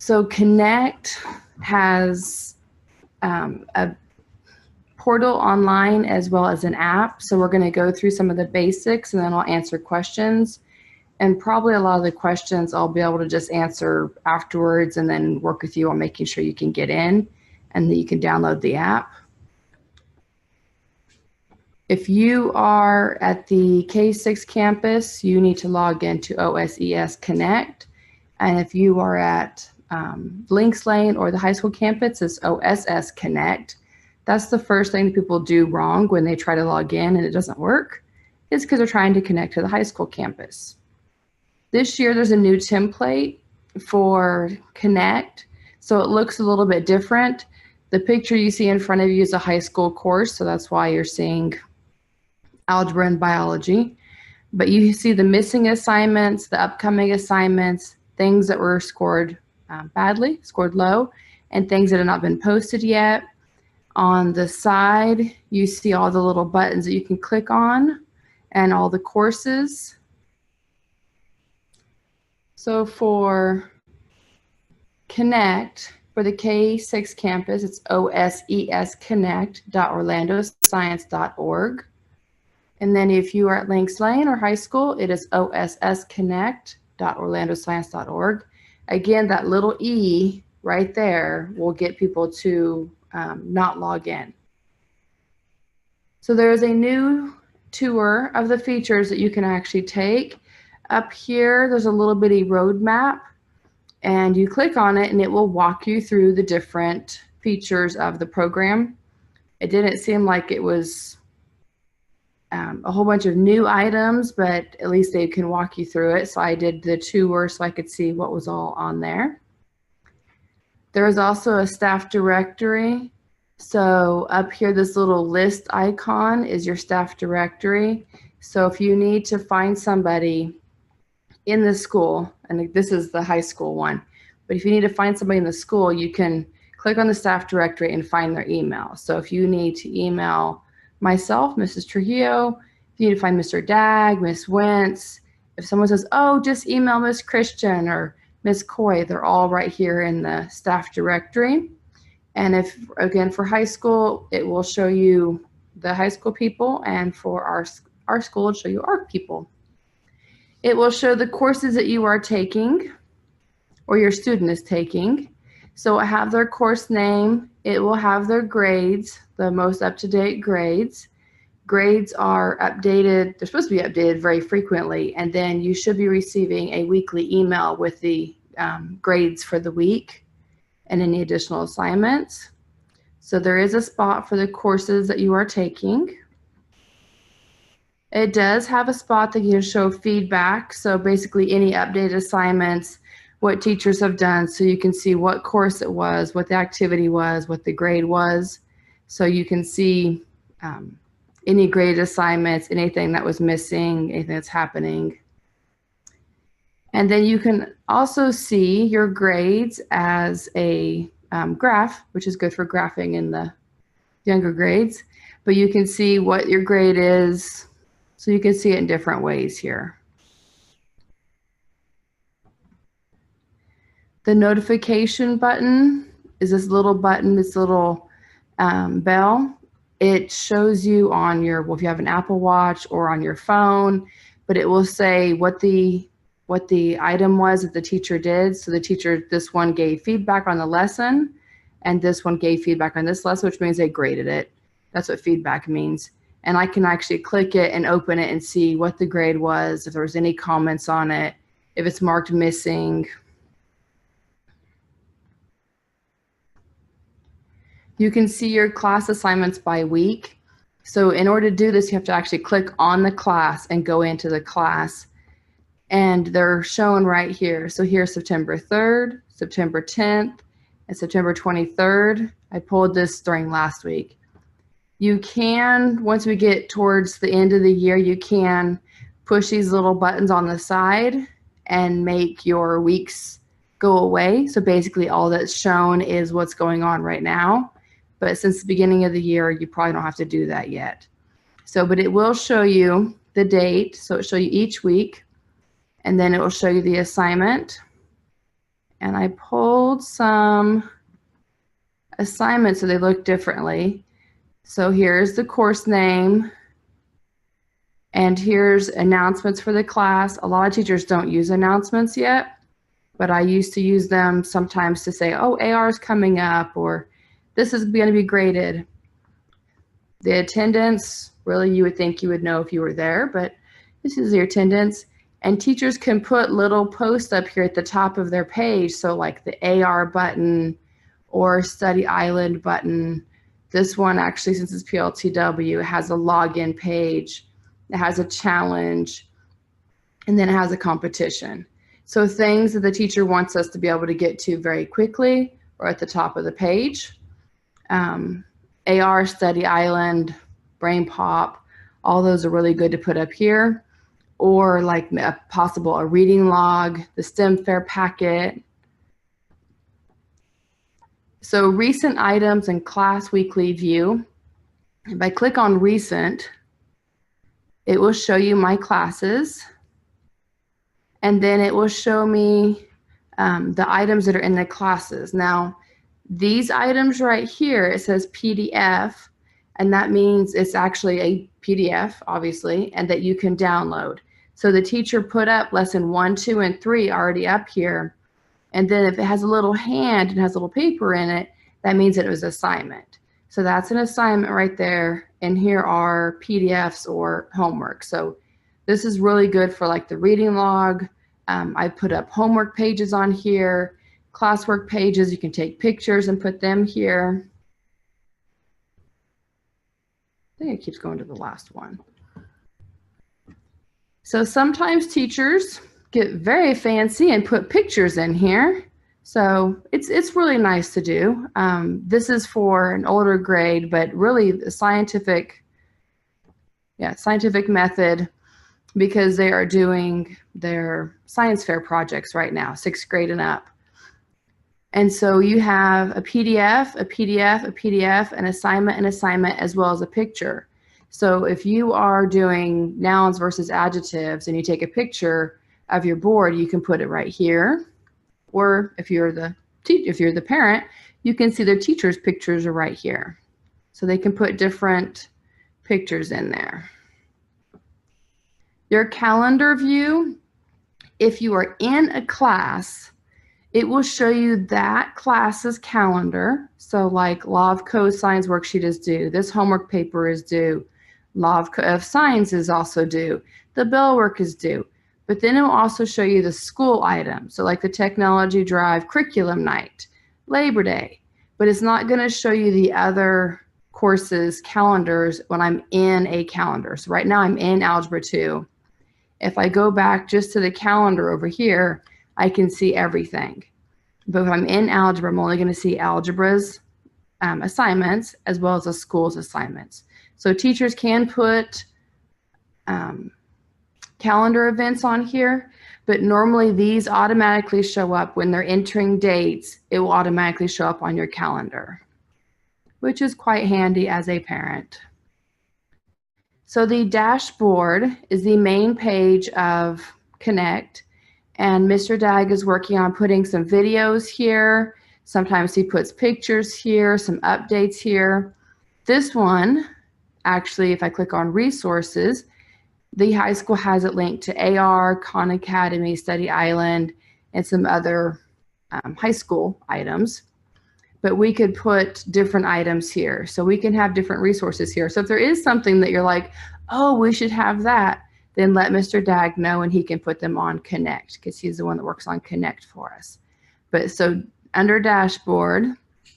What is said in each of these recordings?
So Connect has a portal online as well as an app. So we're going to go through some of the basics and then I'll answer questions. And probably a lot of the questions I'll be able to just answer afterwards and then work with you on making sure you can get in and that you can download the app. If you are at the K6 campus, you need to log into OSES Connect. And if you are at Links Lane or the high school campus, it's OSS Connect. That's the first thing that people do wrong when they try to log in and it doesn't work. It's because they're trying to connect to the high school campus. This year, there's a new template for Connect, so it looks a little bit different. The picture you see in front of you is a high school course, so that's why you're seeing algebra and biology. But you see the missing assignments, the upcoming assignments, things that were scored badly, scored low, and things that have not been posted yet. On the side, you see all the little buttons that you can click on and all the courses. So for Connect, for the K6 campus, it's osesconnect.orlandoscience.org. And then if you are at Links Lane or high school, it is ossconnect.orlandoscience.org. Again, that little E right there will get people to not log in. So there is a new tour of the features that you can actually take. Up here, there's a little bitty roadmap, and you click on it and it will walk you through the different features of the program. It didn't seem like it was a whole bunch of new items, but at least they can walk you through it. So I did the tour so I could see what was all on there. There is also a staff directory. So up here, this little list icon is your staff directory. So if you need to find somebody in the school, and this is the high school one, but if you need to find somebody in the school, you can click on the staff directory and find their email. So if you need to email myself, Mrs. Trujillo, if you need to find Mr. Dagg, Miss Wentz, if someone says, oh, just email Miss Christian or Miss Coy, they're all right here in the staff directory. And if, again, for high school, it will show you the high school people, and for our school, it'll show you our people. It will show the courses that you are taking or your student is taking. So it will have their course name. It will have their grades, the most up-to-date grades. Grades are updated. They're supposed to be updated very frequently. And then you should be receiving a weekly email with the grades for the week and any additional assignments. So there is a spot for the courses that you are taking. It does have a spot that you can show feedback. So basically any updated assignments, what teachers have done, so you can see what course it was, what the activity was, what the grade was. So you can see any graded assignments, anything that was missing, anything that's happening. And then you can also see your grades as a graph, which is good for graphing in the younger grades. But you can see what your grade is. So you can see it in different ways here. The notification button is this little button, this little bell. It shows you on your, well, if you have an Apple Watch or on your phone, but it will say what the item was that the teacher did. So the teacher, this one gave feedback on the lesson, and this one gave feedback on this lesson, which means they graded it. That's what feedback means. And I can actually click it and open it and see what the grade was, if there was any comments on it, if it's marked missing. You can see your class assignments by week. So in order to do this, you have to actually click on the class and go into the class. And they're shown right here. So here's September 3rd, September 10th, and September 23rd. I pulled this during last week. You can, once we get towards the end of the year, you can push these little buttons on the side and make your weeks go away. So basically all that's shown is what's going on right now. But since the beginning of the year, you probably don't have to do that yet. So, but it will show you the date. So it'll show you each week, and then it will show you the assignment. And I pulled pulled some assignments so they look differently. So here's the course name, and here's announcements for the class. A lot of teachers don't use announcements yet, but I used to use them sometimes to say, oh, AR is coming up, or this is going to be graded. The attendance, really you would think you would know if you were there, but this is your attendance. And teachers can put little posts up here at the top of their page, so like the AR button or Study Island button. This one actually, since it's PLTW, has a login page, it has a challenge, and then it has a competition. So things that the teacher wants us to be able to get to very quickly or at the top of the page. AR, Study Island, Brain Pop, all those are really good to put up here. Or like a reading log, the STEM Fair packet. So recent items and class weekly view. If I click on recent, it will show you my classes. And then it will show me the items that are in the classes. Now, these items right here, it says PDF, and that means it's actually a PDF, obviously, and that you can download. So the teacher put up lesson 1, 2, and 3 already up here. And then if it has a little hand and has a little paper in it, that means that it was an assignment. So that's an assignment right there. And here are PDFs or homework. So this is really good for like the reading log. I put up homework pages on here, classwork pages. You can take pictures and put them here. I think it keeps going to the last one. So sometimes teachers get very fancy and put pictures in here. So it's really nice to do. This is for an older grade, but really the scientific method, because they are doing their science fair projects right now, 6th grade and up. And so you have a PDF, a PDF, a PDF, an assignment, as well as a picture. So if you are doing nouns versus adjectives and you take a picture of your board, you can put it right here. Or if you're the parent, you can see their teacher's pictures are right here. So they can put different pictures in there. Your calendar view, if you are in a class, it will show you that class's calendar. So like law of cosines worksheet is due. This homework paper is due. Law of sines is also due. The bell work is due. But then it will also show you the school items. So like the technology drive, curriculum night, Labor Day. But it's not going to show you the other courses calendars when I'm in a calendar. So right now I'm in Algebra 2. If I go back just to the calendar over here, I can see everything. But if I'm in algebra, I'm only going to see algebra's assignments as well as the school's assignments. So teachers can put calendar events on here, but normally these automatically show up when they're entering dates. It will automatically show up on your calendar, which is quite handy as a parent. So the dashboard is the main page of Connect, and Mr. Dag is working on putting some videos here. Sometimes he puts pictures here, some updates here. This one, actually, if I click on resources, the high school has it linked to AR, Khan Academy, Study Island, and some other high school items. But we could put different items here. So we can have different resources here. So if there is something that you're like, oh, we should have that, then let Mr. Dag know and he can put them on Connect, because he's the one that works on Connect for us. But so under dashboard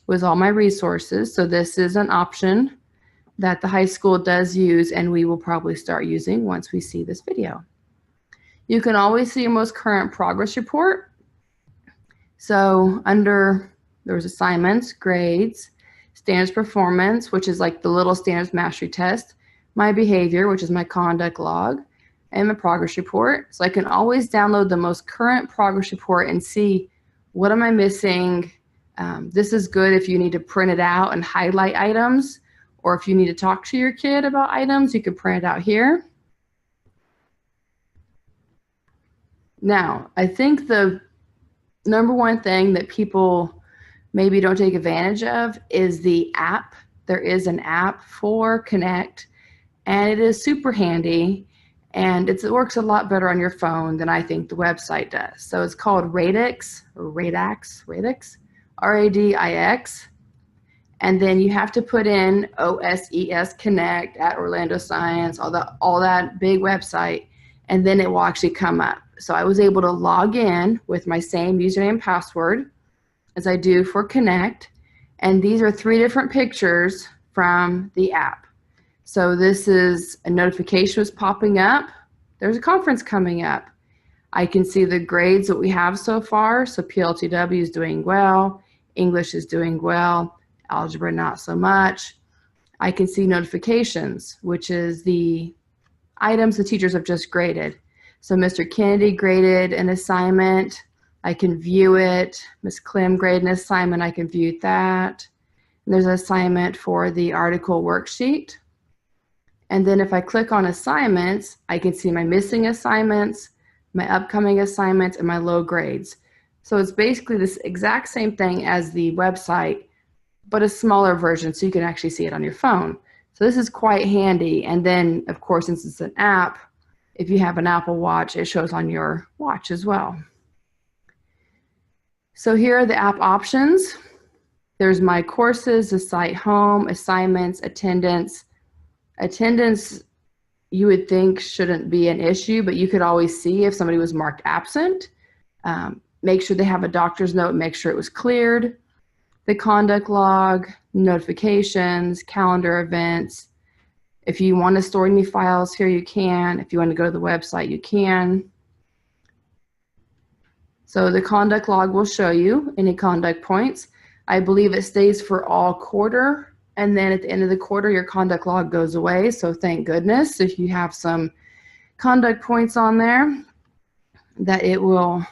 was all my resources. So this is an option that the high school does use, and we will probably start using once we see this video. You can always see your most current progress report. So there's assignments, grades, standards performance, which is like the little standards mastery test, my behavior, which is my conduct log, and my progress report. So I can always download the most current progress report and see what am I missing. This is good if you need to print it out and highlight items, or if you need to talk to your kid about items, you can print it out here. Now, I think the number one thing that people maybe don't take advantage of is the app. There is an app for Connect, and it is super handy, and it works a lot better on your phone than I think the website does. So it's called Radix, or Radix, Radix, and then you have to put in OSES Connect at Orlando Science, all that big website, and then it will actually come up. So I was able to log in with my same username and password as I do for Connect, and these are 3 different pictures from the app. So this is a notification was popping up. There's a conference coming up. I can see the grades that we have so far. So PLTW is doing well, English is doing well, algebra not so much. I can see notifications, which is the items the teachers have just graded. So Mr. Kennedy graded an assignment. I can view it. Ms. Clem graded an assignment. I can view that. And there's an assignment for the article worksheet. And then if I click on assignments, I can see my missing assignments, my upcoming assignments, and my low grades. So it's basically this exact same thing as the website, but a smaller version so you can actually see it on your phone. So this is quite handy. And then, of course, since it's an app, if you have an Apple Watch, it shows on your watch as well. So here are the app options. There's my courses, the site home, assignments, attendance. Attendance, you would think shouldn't be an issue, but you could always see if somebody was marked absent. Make sure they have a doctor's note, make sure it was cleared. The conduct log, notifications, calendar events. If you want to store any files here, you can. If you want to go to the website, you can. So the conduct log will show you any conduct points. I believe it stays for all quarter, and then at the end of the quarter, your conduct log goes away. So thank goodness if you have some conduct points on there, that it will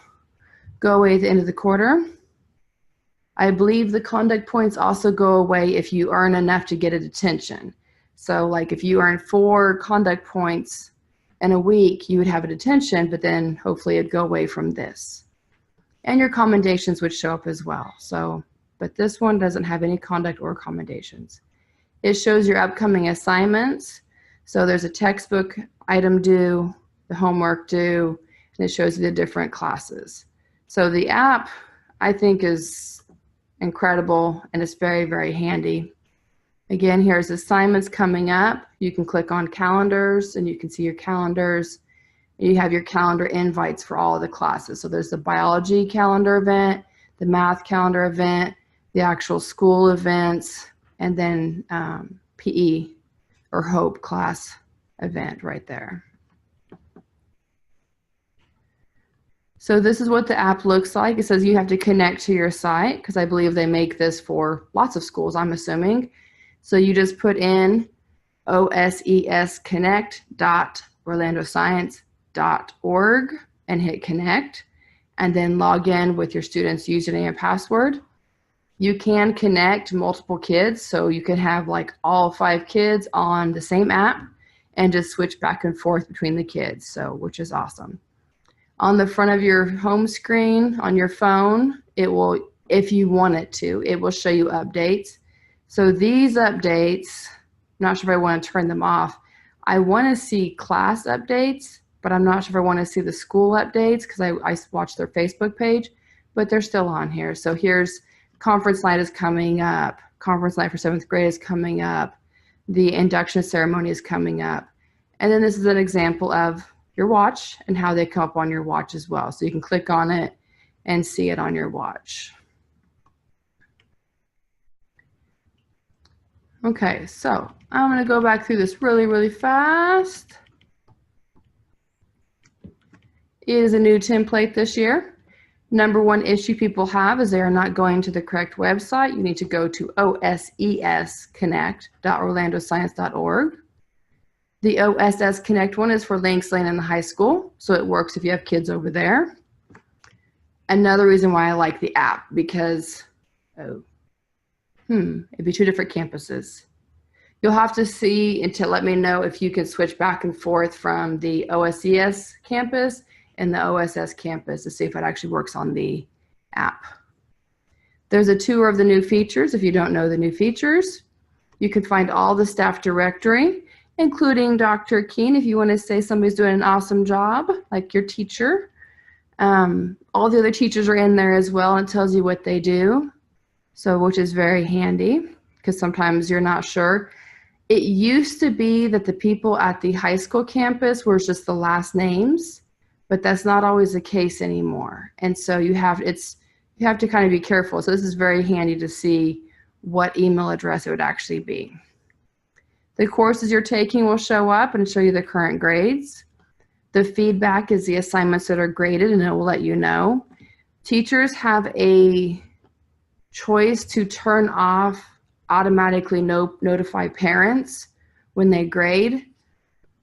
go away at the end of the quarter. I believe the conduct points also go away if you earn enough to get a detention. So like if you earn 4 conduct points in a week, you would have a detention, but then hopefully it'd go away from this. And your commendations would show up as well. So, but this one doesn't have any conduct or commendations. It shows your upcoming assignments. So there's a textbook item due, the homework due, and it shows you the different classes. So the app, I think, is incredible, and it's very, very handy. Again, here's assignments coming up. You can click on calendars, and you can see your calendars. You have your calendar invites for all of the classes. So there's the biology calendar event, the math calendar event, the actual school events, and then PE or Hope class event right there. So this is what the app looks like. It says you have to connect to your site, because I believe they make this for lots of schools, I'm assuming. So you just put in osesconnect.orlandoscience.org and hit connect, and then log in with your student's username and password. You can connect multiple kids, so you could have like all 5 kids on the same app and just switch back and forth between the kids, so which is awesome. On the front of your home screen on your phone, it will, if you want it to, it will show you updates. So these updates, I'm not sure if I want to turn them off. I want to see class updates, but I'm not sure if I want to see the school updates, because I watch their Facebook page, but they're still on here. So here's conference night is coming up. Conference night for 7th grade is coming up. The induction ceremony is coming up. And then this is an example of your watch and how they come up on your watch as well. So you can click on it and see it on your watch. Okay, so I'm going to go back through this really, really fast. It is a new template this year. Number one issue people have is they are not going to the correct website. You need to go to osesconnect.orlandoscience.org. The OSS Connect one is for Links Lane in the high school, so it works if you have kids over there. Another reason why I like the app, because, it'd be 2 different campuses. You'll have to see and to let me know if you can switch back and forth from the OSES campus and the OSS campus to see if it actually works on the app. There's a tour of the new features if you don't know the new features. You can find all the staff directory, including Dr. Keene if you want to say somebody's doing an awesome job, like your teacher. All the other teachers are in there as well, and it tells you what they do, so which is very handy because sometimes you're not sure. It used to be that the people at the high school campus were just the last names, but that's not always the case anymore. And so you have to kind of be careful. So this is very handy to see what email address it would actually be. The courses you're taking will show up and show you the current grades. The feedback is the assignments that are graded, and it will let you know. Teachers have a choice to turn off automatically notify parents when they grade,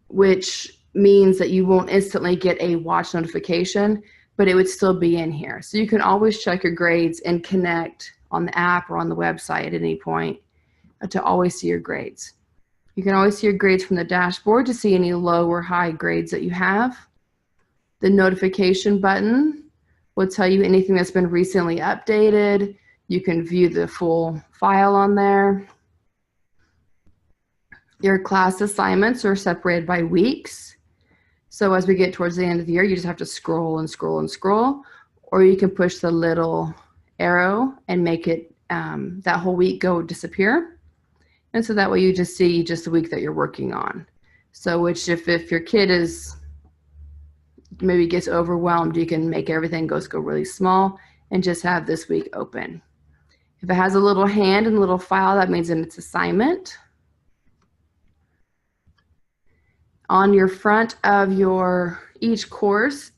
which means that you won't instantly get a watch notification, but it would still be in here. So you can always check your grades and connect on the app or on the website at any point to always see your grades. You can always see your grades from the dashboard to see any low or high grades that you have. The notification button will tell you anything that's been recently updated. You can view the full file on there. Your class assignments are separated by weeks. So as we get towards the end of the year, you just have to scroll and scroll and scroll, or you can push the little arrow and make it that whole week go disappear. And so that way you just see just the week that you're working on. So which if your kid is maybe gets overwhelmed, you can make everything go really small and just have this week open. If it has a little hand and a little file, that means that it's assignment. On your front of each course,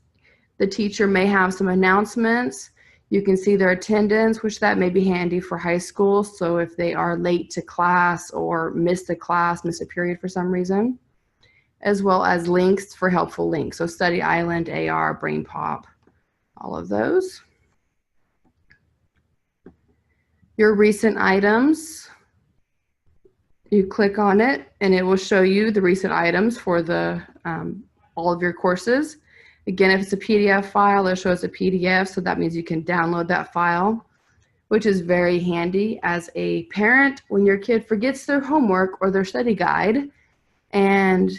the teacher may have some announcements. You can see their attendance, which that may be handy for high school. So if they are late to class or miss a period for some reason, as well as links for helpful links. So Study Island, AR, Brain Pop, all of those. Your recent items, you click on it and it will show you the recent items for the all of your courses. Again, if it's a PDF file, it'll show us a PDF, so that means you can download that file, which is very handy as a parent when your kid forgets their homework or their study guide and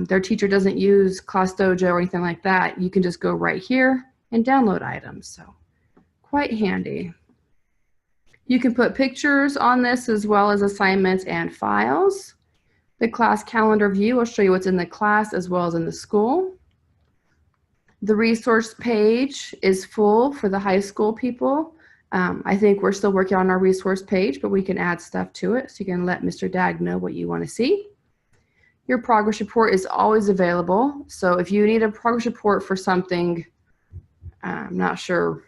their teacher doesn't use Class Dojo or anything like that. You can just go right here and download items, so quite handy. You can put pictures on this as well as assignments and files. The class calendar view will show you what's in the class as well as in the school. The resource page is full for the high school people. I think we're still working on our resource page, but we can add stuff to it so you can let Mr. Dag know what you want to see. Your progress report is always available. So if you need a progress report for something, I'm not sure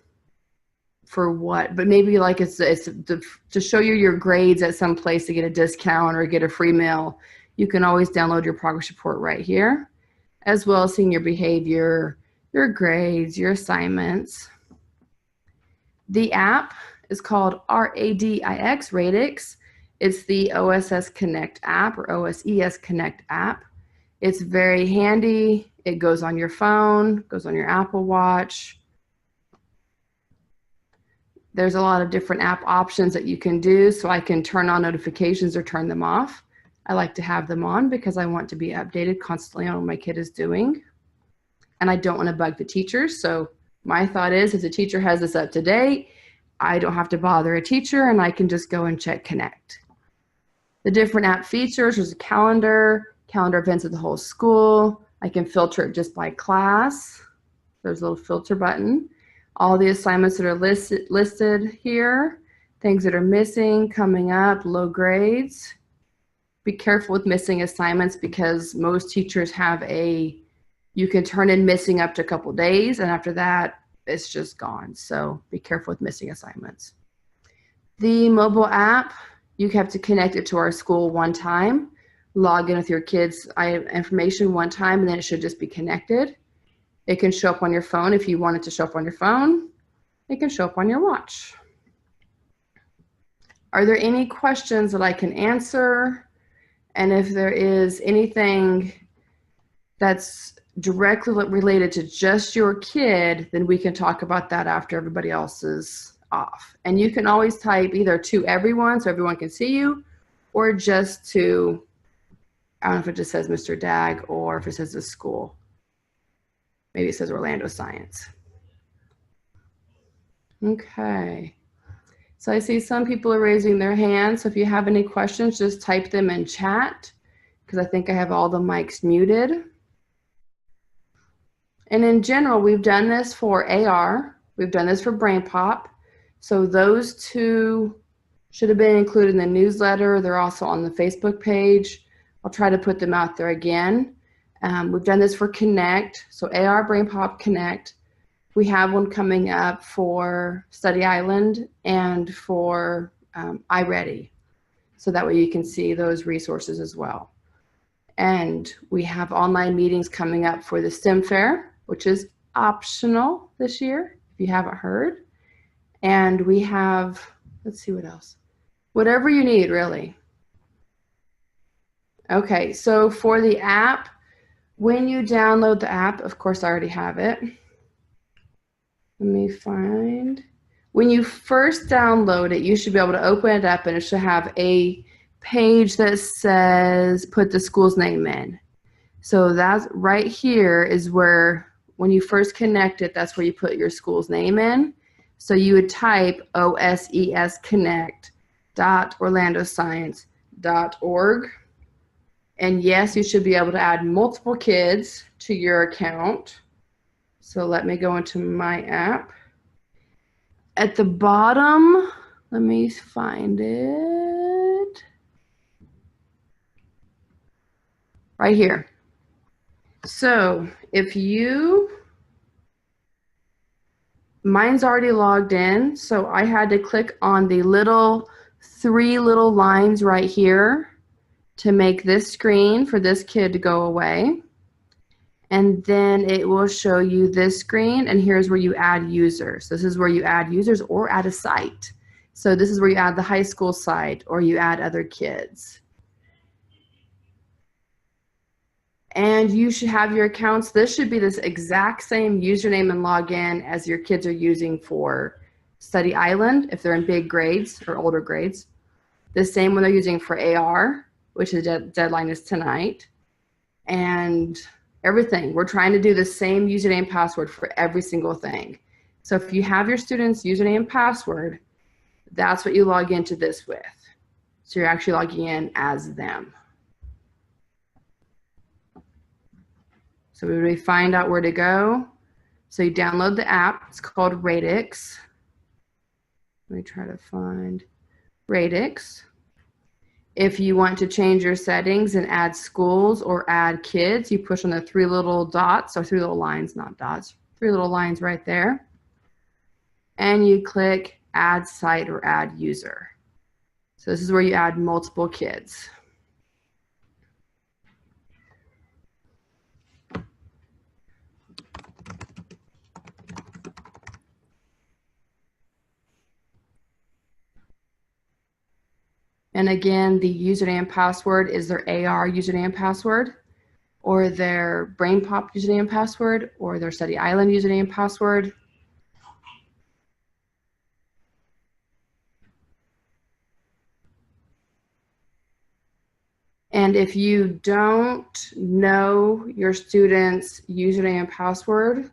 for what, but maybe like it's to show you your grades at some place to get a discount or get a free meal, you can always download your progress report right here, as well as seeing your behavior, your grades, your assignments. The app is called Radix. It's the OSS Connect app or OSES Connect app. It's very handy. It goes on your phone, goes on your Apple Watch. There's a lot of different app options that you can do, so I can turn on notifications or turn them off. I like to have them on because I want to be updated constantly on what my kid is doing. And I don't want to bug the teachers. So my thought is if the teacher has this up to date, I don't have to bother a teacher and I can just go and check Connect. The different app features, there's a calendar events of the whole school. I can filter it just by class. There's a little filter button. All the assignments that are listed here, things that are missing, coming up, low grades. Be careful with missing assignments because most teachers have you can turn in missing up to a couple days, and after that, it's just gone. So be careful with missing assignments. The mobile app, you have to connect it to our school one time, log in with your kids' information one time, and then it should just be connected. It can show up on your phone if you want it to show up on your phone. It can show up on your watch. Are there any questions that I can answer? And if there is anything that's directly related to just your kid, then we can talk about that after everybody else is off. And you can always type either to everyone so everyone can see you, or just to, I don't know if it just says Mr. Dag or if it says the school. Maybe it says Orlando Science. Okay. So I see some people are raising their hands. So if you have any questions, just type them in chat, because I think I have all the mics muted. And in general, we've done this for AR. We've done this for Brain Pop. So those two should have been included in the newsletter. They're also on the Facebook page. I'll try to put them out there again. We've done this for Connect. So AR, Brain Pop, Connect. We have one coming up for Study Island and for iReady. So that way you can see those resources as well. And we have online meetings coming up for the STEM Fair, which is optional this year, if you haven't heard. And we have, let's see what else. Whatever you need, really. Okay, so for the app, when you download the app, of course I already have it. Let me find. When you first download it, you should be able to open it up and it should have a page that says put the school's name in. So that's right here is where, when you first connect it, that's where you put your school's name in. So you would type osesconnect.orlandoscience.org. And yes, you should be able to add multiple kids to your account. So let me go into my app. At the bottom, let me find it. Right here. So if you, mine's already logged in, so I had to click on the three little lines right here to make this screen for this kid to go away. And then it will show you this screen, and here's where you add users. This is where you add users or add a site. So this is where you add the high school site or you add other kids. And you should have your accounts. This should be this exact same username and login as your kids are using for Study Island, if they're in big grades or older grades. The same one they're using for AR, which the deadline is tonight. And everything. We're trying to do the same username and password for every single thing. So if you have your student's username and password, that's what you log into this with. So you're actually logging in as them. So we find out where to go. So you download the app. It's called Radix. Let me try to find Radix. If you want to change your settings and add schools or add kids, you push on the three little dots, or three little lines, not dots, three little lines right there. And you click add site or add user. So this is where you add multiple kids. And again, the username and password is their AR username and password, or their Brain Pop username and password, or their Study Island username and password. And if you don't know your student's username and password,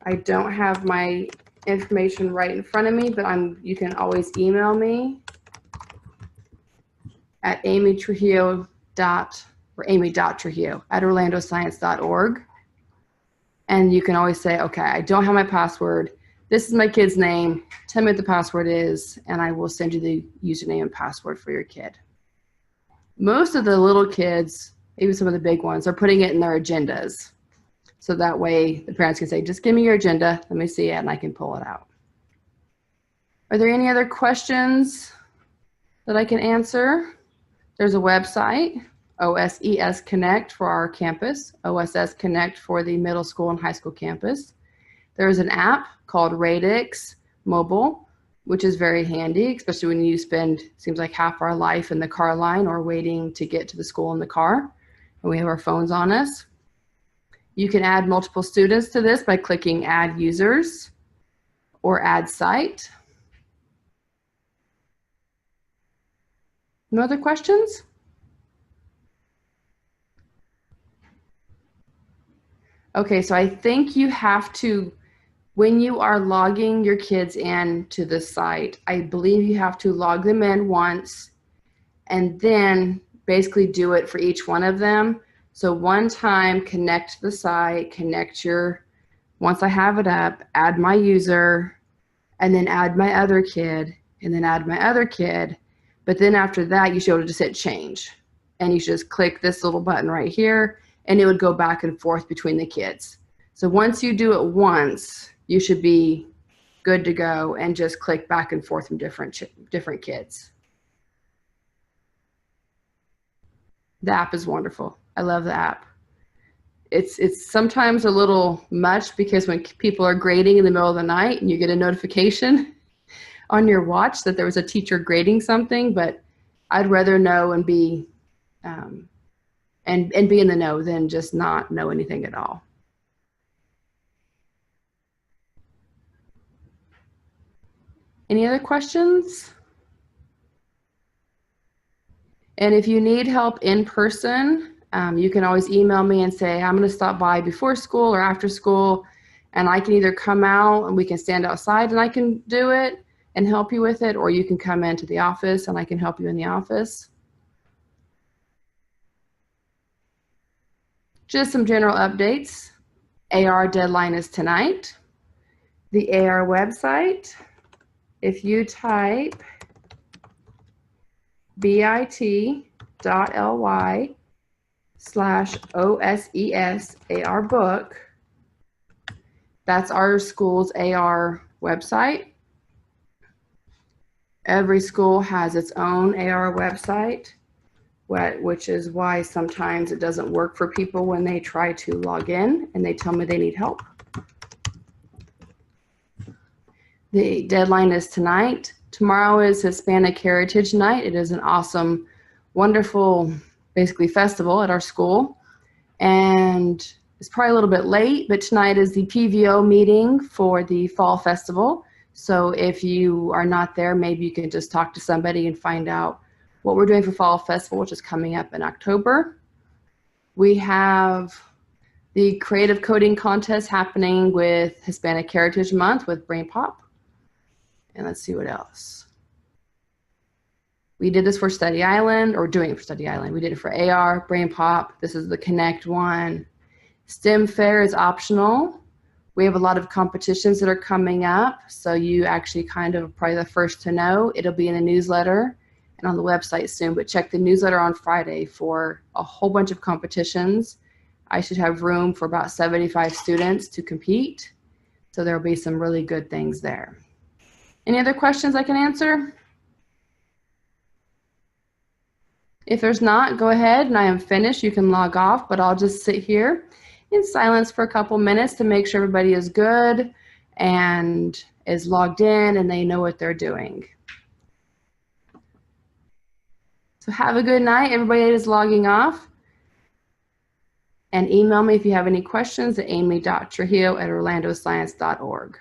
I don't have my information right in front of me, but you can always email me at amy.trujillo@orlandoscience.org. And you can always say, okay, I don't have my password. This is my kid's name. Tell me what the password is, and I will send you the username and password for your kid. Most of the little kids, even some of the big ones, are putting it in their agendas. So that way the parents can say, just give me your agenda. Let me see it, and I can pull it out. Are there any other questions that I can answer? There's a website, OSES Connect for our campus, OSS Connect for the middle school and high school campus. There's an app called Radix Mobile, which is very handy, especially when you spend, seems like half our life in the car line or waiting to get to the school in the car, and we have our phones on us. You can add multiple students to this by clicking Add Users or Add Site. No other questions? Okay, so I think you have to, when you are logging your kids in to the site, I believe you have to log them in once and then basically do it for each one of them. So one time, connect the site, once I have it up, add my user, and then add my other kid, and then add my other kid. But then after that, you should be able to just hit change. And you should just click this little button right here, and it would go back and forth between the kids. So once you do it once, you should be good to go and just click back and forth from different kids. The app is wonderful. I love the app. It's sometimes a little much because when people are grading in the middle of the night and you get a notification on your watch that there was a teacher grading something, but I'd rather know and be and be in the know than just not know anything at all. Any other questions? And if you need help in person, you can always email me and say, I'm going to stop by before school or after school, and I can either come out and we can stand outside and I can do it and help you with it, or you can come into the office and I can help you in the office. Just some general updates. AR deadline is tonight. The AR website, if you type bit.ly/OSES AR book, that's our school's AR website. Every school has its own AR website, which is why sometimes it doesn't work for people when they try to log in and they tell me they need help. The deadline is tonight. Tomorrow is Hispanic Heritage Night. It is an awesome, wonderful, basically festival at our school. And it's probably a little bit late, but tonight is the PVO meeting for the Fall Festival. So if you are not there, maybe you can just talk to somebody and find out what we're doing for Fall Festival, which is coming up in October. We have the creative coding contest happening with Hispanic Heritage Month with Brain Pop. And let's see what else. We did this for Study Island, or doing it for Study Island. We did it for AR, Brain Pop. This is the Connect one. STEM Fair is optional. We have a lot of competitions that are coming up, so you actually kind of are probably the first to know. It'll be in the newsletter and on the website soon, but check the newsletter on Friday for a whole bunch of competitions. I should have room for about 75 students to compete, so there'll be some really good things there. Any other questions I can answer? If there's not, go ahead and I am finished. You can log off, but I'll just sit here in silence for a couple minutes to make sure everybody is good and is logged in and they know what they're doing. So have a good night. Everybody that is logging off. And email me if you have any questions at amy.trujillo@orlandoscience.org.